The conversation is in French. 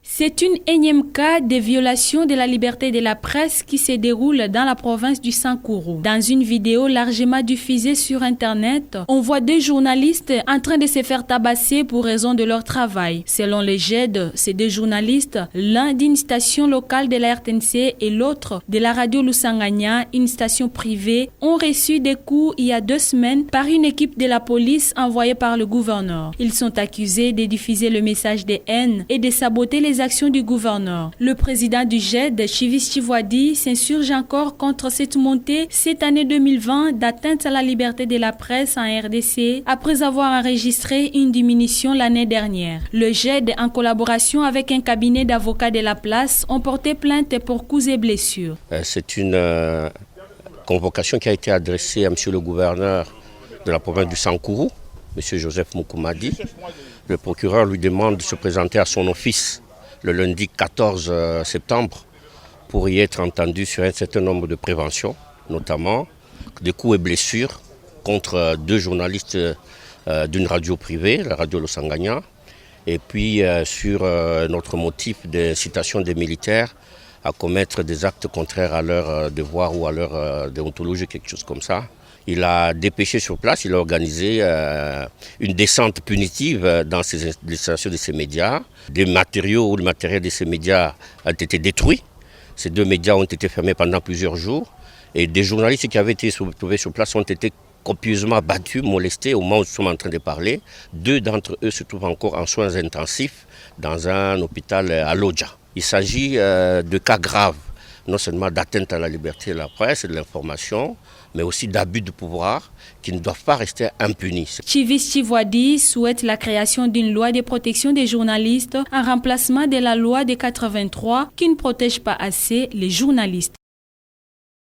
C'est une énième cas de violation de la liberté de la presse qui se déroule dans la province du Sankuru. Dans une vidéo largement diffusée sur Internet, on voit deux journalistes en train de se faire tabasser pour raison de leur travail. Selon les GED, ces deux journalistes, l'un d'une station locale de la RTNC et l'autre de la radio Lusanganya, une station privée, ont reçu des coups il y a 2 semaines par une équipe de la police envoyée par le gouverneur. Ils sont accusés de diffuser le message de haine et de saboter les actions du gouverneur. Le président du GED, Chivis Chivwadi, s'insurge encore contre cette montée cette année 2020 d'atteinte à la liberté de la presse en RDC après avoir enregistré une diminution l'année dernière. Le GED, en collaboration avec un cabinet d'avocats de la place, ont porté plainte pour coups et blessures. C'est une convocation qui a été adressée à monsieur le gouverneur de la province du Sankuru, monsieur Joseph Mukumadi. Le procureur lui demande de se présenter à son office le lundi 14 septembre pour y être entendu sur un certain nombre de préventions, notamment des coups et blessures contre 2 journalistes d'une radio privée, la radio Lusanganya, et puis sur notre motif d'incitation des militaires à commettre des actes contraires à leur devoir ou à leur déontologie, quelque chose comme ça. Il a dépêché sur place, il a organisé une descente punitive dans l'installation de ces médias. Des matériaux ou le matériel de ces médias a été détruit. Ces 2 médias ont été fermés pendant plusieurs jours. Et des journalistes qui avaient été trouvés sur place ont été copieusement battus, molestés au moment où nous sommes en train de parler. 2 d'entre eux se trouvent encore en soins intensifs dans un hôpital à Lodja. Il s'agit de cas graves, non seulement d'atteinte à la liberté de la presse et de l'information, mais aussi d'abus de pouvoir qui ne doivent pas rester impunis. Chivis Chivwadi souhaite la création d'une loi de protection des journalistes en remplacement de la loi de 83 qui ne protège pas assez les journalistes.